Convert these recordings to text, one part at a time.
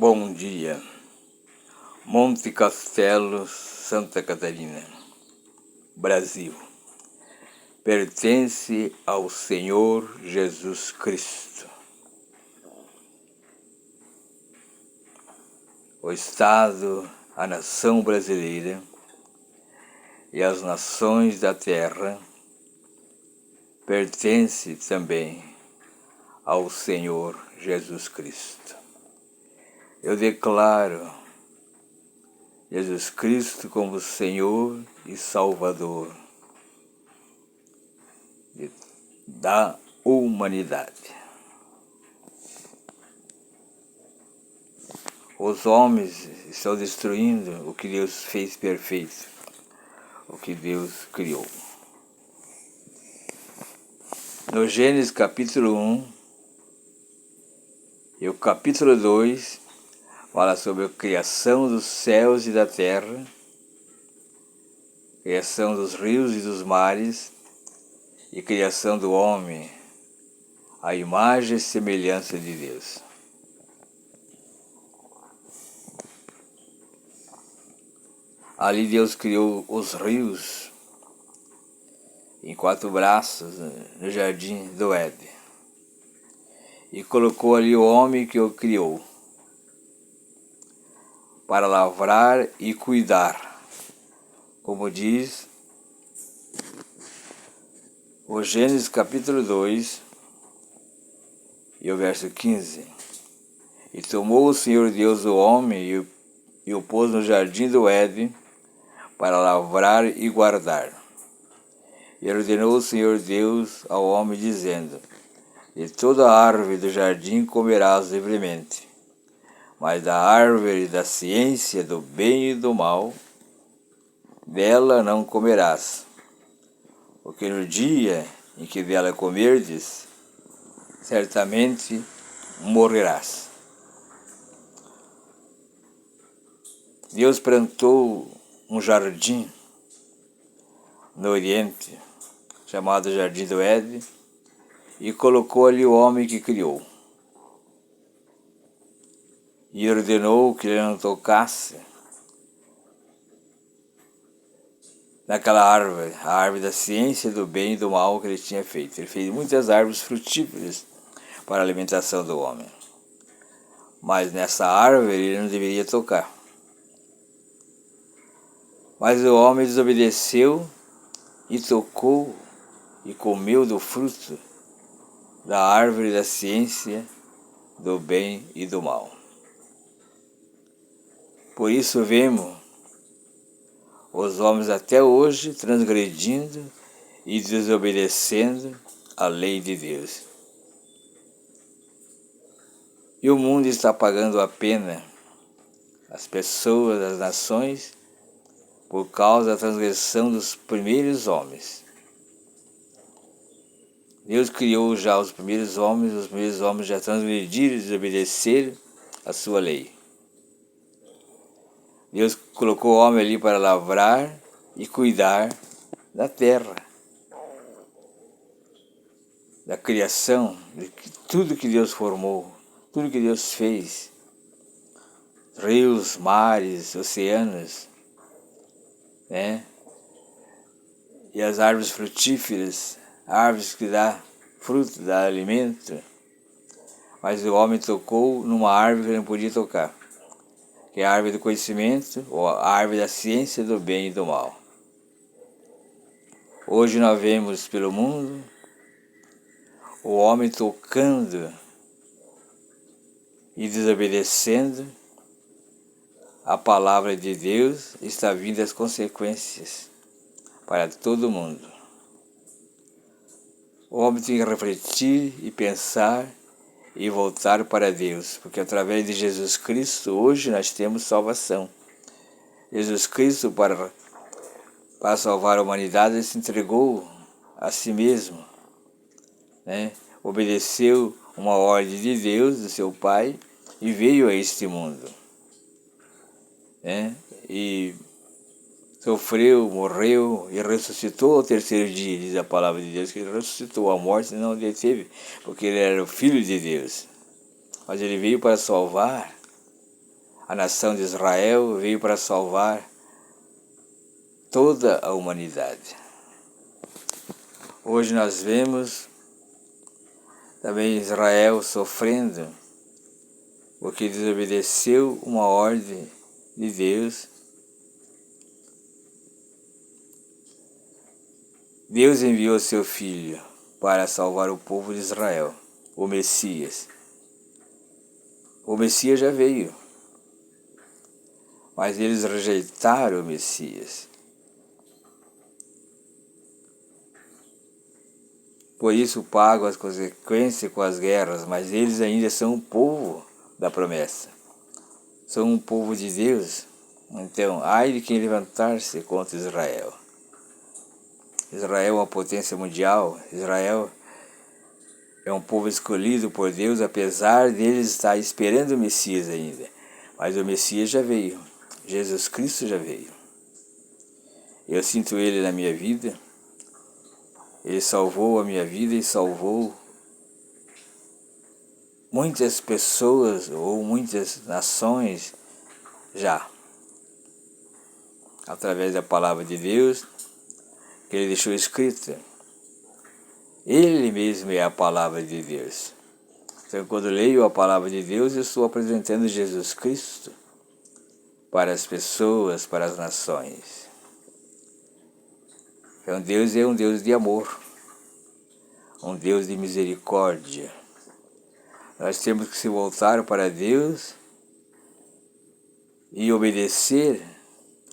Bom dia, Monte Castelo, Santa Catarina, Brasil. Pertence ao Senhor Jesus Cristo. O Estado, a nação brasileira e as nações da terra pertence também ao Senhor Jesus Cristo. Eu declaro Jesus Cristo como Senhor e Salvador da humanidade. Os homens estão destruindo o que Deus fez perfeito, o que Deus criou. No Gênesis capítulo 1 e o capítulo 2 fala sobre a criação dos céus e da terra, criação dos rios e dos mares e criação do homem, a imagem e semelhança de Deus. Ali Deus criou os rios em 4 braços no jardim do Éden e colocou ali o homem que o criou para lavrar e cuidar, como diz o Gênesis capítulo 2 e o verso 15. E tomou o Senhor Deus o homem e o pôs no jardim do Éden para lavrar e guardar. E ordenou o Senhor Deus ao homem, dizendo: de toda árvore do jardim comerás livremente, mas da árvore da ciência do bem e do mal, dela não comerás, porque no dia em que dela comerdes, certamente morrerás. Deus plantou um jardim no Oriente, chamado Jardim do Éden, e colocou ali o homem que criou. E ordenou que ele não tocasse naquela árvore, a árvore da ciência do bem e do mal que ele tinha feito. Ele fez muitas árvores frutíferas para a alimentação do homem, mas nessa árvore ele não deveria tocar. Mas o homem desobedeceu e tocou e comeu do fruto da árvore da ciência do bem e do mal. Por isso vemos os homens até hoje transgredindo e desobedecendo a lei de Deus. E o mundo está pagando a pena, as pessoas, as nações, por causa da transgressão dos primeiros homens. Deus criou já os primeiros homens já transgrediram e desobedeceram a sua lei. Deus colocou o homem ali para lavrar e cuidar da terra, da criação, de tudo que Deus formou, tudo que Deus fez, rios, mares, oceanos, né? E as árvores frutíferas, árvores que dá fruto, dá alimento, mas o homem tocou numa árvore que ele não podia tocar, que é a árvore do conhecimento, ou a árvore da ciência do bem e do mal. Hoje nós vemos pelo mundo o homem tocando e desobedecendo a palavra de Deus, está vindo as consequências para todo mundo. O homem tem que refletir e pensar e voltar para Deus, porque através de Jesus Cristo hoje nós temos salvação. Jesus Cristo, para salvar a humanidade, ele se entregou a si mesmo, né? Obedeceu uma ordem de Deus, do seu Pai, e veio a este mundo, né? E sofreu, morreu e ressuscitou ao terceiro dia, diz a palavra de Deus, que ele ressuscitou. A morte não deteve, porque ele era o Filho de Deus. Mas ele veio para salvar a nação de Israel, veio para salvar toda a humanidade. Hoje nós vemos também Israel sofrendo porque desobedeceu uma ordem de Deus. Deus enviou seu Filho para salvar o povo de Israel, o Messias. O Messias já veio, mas eles rejeitaram o Messias. Por isso pagam as consequências com as guerras, mas eles ainda são o povo da promessa. São um povo de Deus. Então, ai de quem levantar-se contra Israel. Israel é uma potência mundial. Israel é um povo escolhido por Deus, apesar deles estar esperando o Messias ainda. Mas o Messias já veio. Jesus Cristo já veio. Eu sinto Ele na minha vida. Ele salvou a minha vida e salvou muitas pessoas ou muitas nações já. Através da palavra de Deus, que Ele deixou escrita. Ele mesmo é a palavra de Deus. Então, quando leio a palavra de Deus, eu estou apresentando Jesus Cristo para as pessoas, para as nações. Então, Deus é um Deus de amor, um Deus de misericórdia. Nós temos que se voltar para Deus e obedecer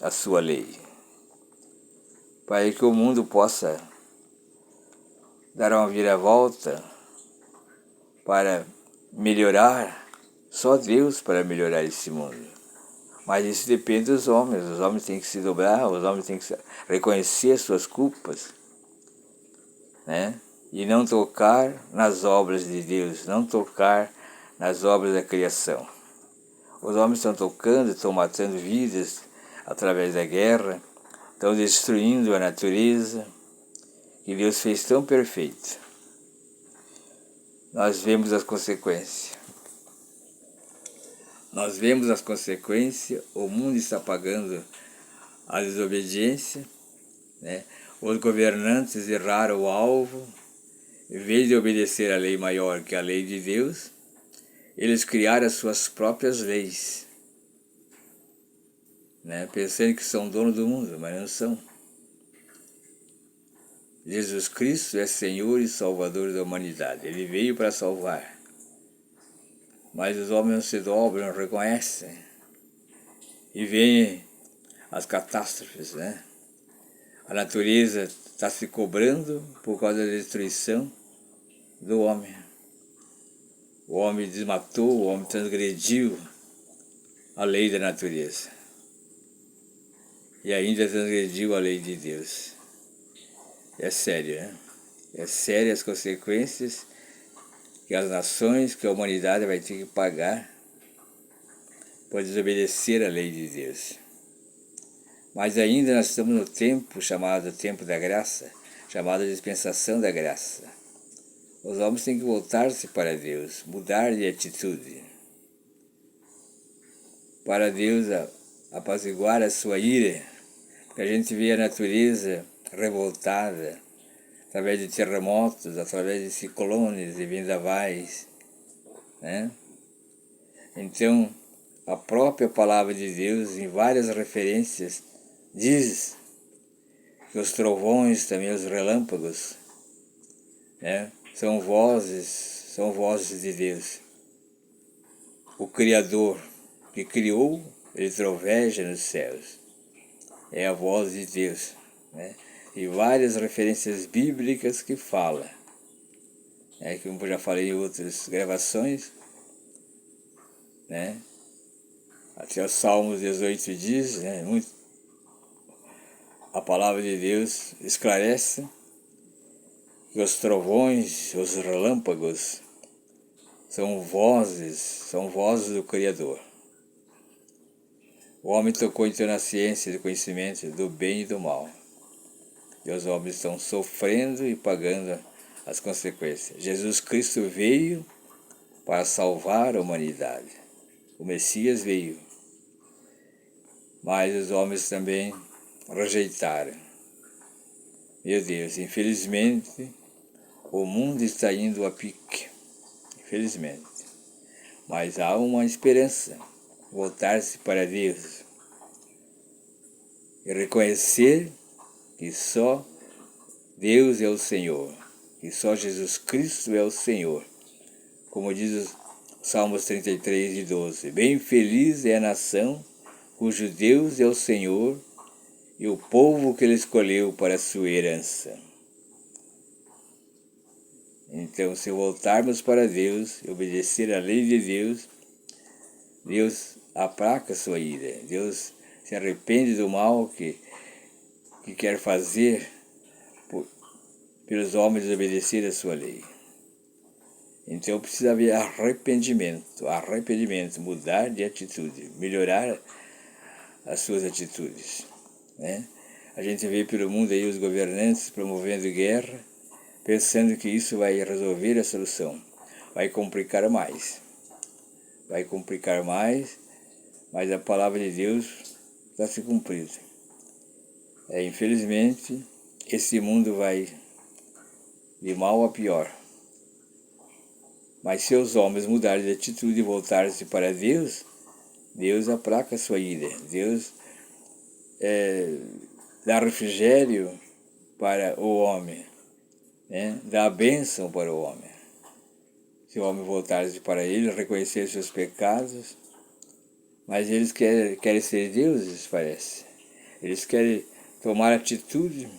a sua lei, para que o mundo possa dar uma viravolta para melhorar. Só Deus para melhorar esse mundo. Mas isso depende dos homens. Os homens têm que se dobrar, os homens têm que reconhecer as suas culpas, né? E não tocar nas obras de Deus, não tocar nas obras da criação. Os homens estão tocando, estão matando vidas através da guerra, estão destruindo a natureza que Deus fez tão perfeita. Nós vemos as consequências. Nós vemos as consequências, o mundo está pagando a desobediência, né? Os governantes erraram o alvo. Em vez de obedecer a lei maior que a lei de Deus, eles criaram as suas próprias leis, né? Pensando que são donos do mundo, mas não são. Jesus Cristo é Senhor e Salvador da humanidade. Ele veio para salvar. Mas os homens não se dobram, não reconhecem. E vêm as catástrofes, né? A natureza está se cobrando por causa da destruição do homem. O homem desmatou, o homem transgrediu a lei da natureza. E ainda transgrediu a lei de Deus. É sério, né? É sério as consequências que as nações, que a humanidade vai ter que pagar por desobedecer a lei de Deus. Mas ainda nós estamos no tempo chamado tempo da graça, chamado dispensação da graça. Os homens têm que voltar-se para Deus, mudar de atitude, para Deus apaziguar a sua ira, porque a gente vê a natureza revoltada, através de terremotos, através de ciclones e vendavais, né? Então, a própria palavra de Deus, em várias referências, diz que os trovões, também os relâmpagos, né, são vozes de Deus. O Criador que criou, ele troveja nos céus. É a voz de Deus, né? E várias referências bíblicas que fala, como eu já falei em outras gravações, né? Até o Salmos 18 diz, né? A palavra de Deus esclarece que os trovões, os relâmpagos, são vozes do Criador. O homem tocou então na ciência do conhecimento do bem e do mal. E os homens estão sofrendo e pagando as consequências. Jesus Cristo veio para salvar a humanidade. O Messias veio mas os homens também rejeitaram. Meu Deus, infelizmente, o mundo está indo a pique, infelizmente. Mas há uma esperança, voltar-se para Deus e reconhecer que só Deus é o Senhor, que só Jesus Cristo é o Senhor. Como diz o Salmos 33:12, bem feliz é a nação cujo Deus é o Senhor e o povo que ele escolheu para a sua herança. Então, se voltarmos para Deus e obedecer à lei de Deus, Deus aplaca a sua ira. Deus se arrepende do mal que quer fazer pelos homens obedecer a sua lei. Então precisa haver arrependimento, mudar de atitude, melhorar as suas atitudes, né? A gente vê pelo mundo aí os governantes promovendo guerra, pensando que isso vai resolver a solução. Vai complicar mais, mas a palavra de Deus está se cumprindo. Infelizmente, esse mundo vai de mal a pior. Mas se os homens mudarem de atitude e voltarem-se para Deus, Deus aplaca a sua ira. Deus dá refrigério para o homem, né? Dá a bênção para o homem. Se o homem voltar-se para Ele, reconhecer seus pecados, mas eles querem ser deuses, parece. Eles querem tomar atitude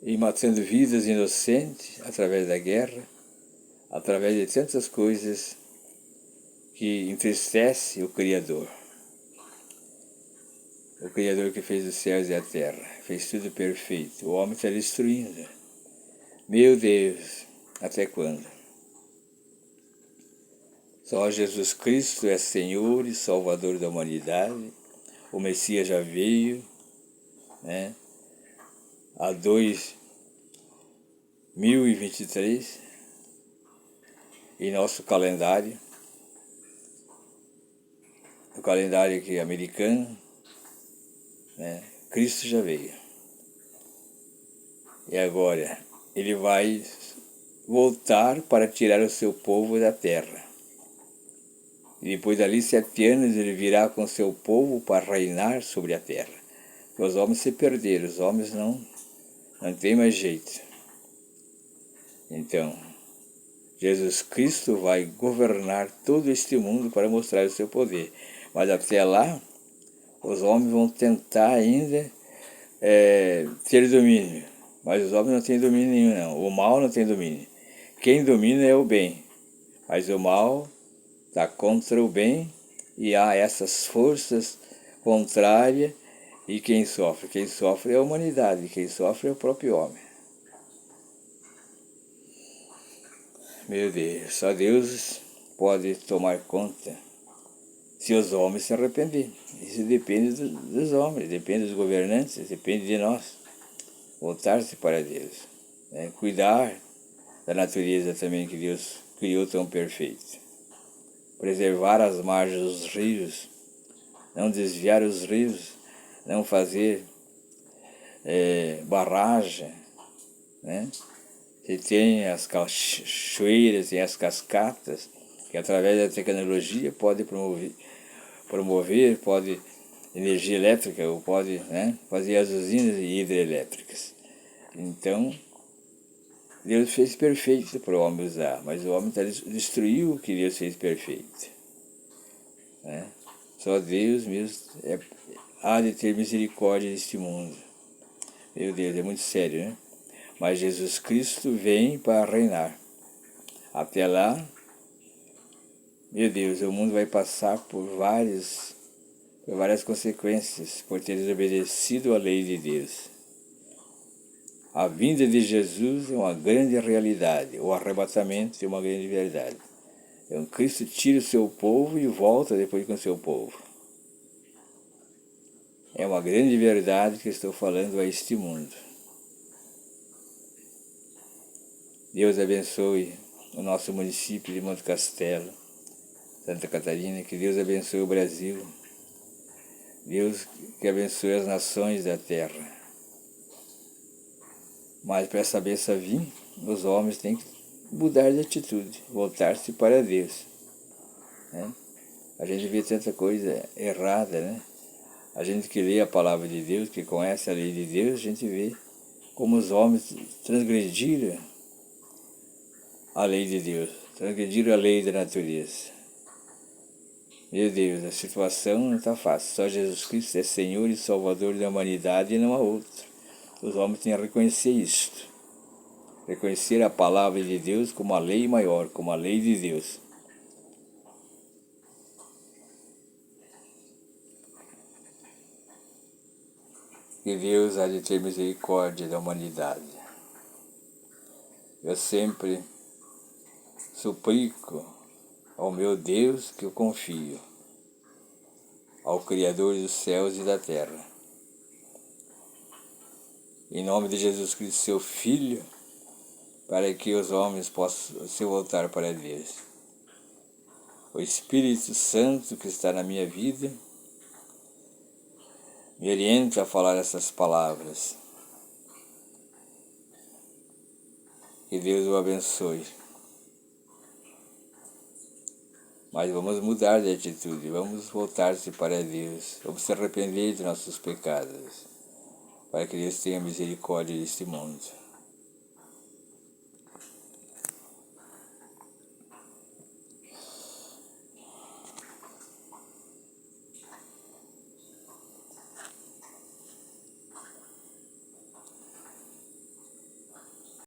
e matando vidas inocentes através da guerra, através de tantas coisas que entristece o Criador. O Criador que fez os céus e a terra, fez tudo perfeito. O homem está destruindo. Meu Deus, até quando? Só Jesus Cristo é Senhor e Salvador da humanidade. O Messias já veio, né? Há 2023, em nosso calendário, o calendário aqui americano, né? Cristo já veio. E agora ele vai voltar para tirar o seu povo da terra. E depois dali 7 anos ele virá com seu povo para reinar sobre a terra. Os homens se perderam, os homens não tem mais jeito. Então, Jesus Cristo vai governar todo este mundo para mostrar o seu poder. Mas até lá, os homens vão tentar ainda ter domínio. Mas os homens não têm domínio nenhum, não. O mal não tem domínio. Quem domina é o bem. Mas o mal está contra o bem e há essas forças contrárias. E quem sofre? Quem sofre é a humanidade. Quem sofre é o próprio homem. Meu Deus, só Deus pode tomar conta se os homens se arrependerem. Isso depende dos homens, depende dos governantes, depende de nós. Voltar-se para Deus, né? Cuidar da natureza também que Deus criou tão perfeita. Preservar as margens dos rios, não desviar os rios, não fazer barragem, né? Você tem as cachoeiras, tem as cascatas, que através da tecnologia pode promover, pode energia elétrica, ou pode, né, fazer as usinas hidrelétricas. Então, Deus fez perfeito para o homem usar, mas o homem destruiu o que Deus fez perfeito, né? Só Deus mesmo há de ter misericórdia deste mundo. Meu Deus, é muito sério, né? Mas Jesus Cristo vem para reinar. Até lá, meu Deus, o mundo vai passar por várias consequências por ter desobedecido a lei de Deus. A vinda de Jesus é uma grande realidade, o arrebatamento é uma grande verdade. Então Cristo tira o seu povo e volta depois com o seu povo. É uma grande verdade que estou falando a este mundo. Deus abençoe o nosso município de Monte Castelo, Santa Catarina, que Deus abençoe o Brasil. Deus que abençoe as nações da terra. Mas para essa bênção vir, os homens têm que mudar de atitude, voltar-se para Deus. Né? A gente vê tanta coisa errada, né? A gente que lê a palavra de Deus, que conhece a lei de Deus, a gente vê como os homens transgrediram a lei de Deus, transgrediram a lei da natureza. Meu Deus, a situação não está fácil. Só Jesus Cristo é Senhor e Salvador da humanidade e não há outro. Os homens têm que reconhecer isto. Reconhecer a palavra de Deus como a lei maior, como a lei de Deus. Que Deus há de ter misericórdia da humanidade. Eu sempre suplico ao meu Deus que eu confio, ao Criador dos céus e da terra. Em nome de Jesus Cristo, seu Filho, para que os homens possam se voltar para Deus. O Espírito Santo que está na minha vida me orienta a falar essas palavras. Que Deus o abençoe. Mas vamos mudar de atitude, vamos voltar-se para Deus, vamos se arrepender de nossos pecados, para que Deus tenha misericórdia deste mundo.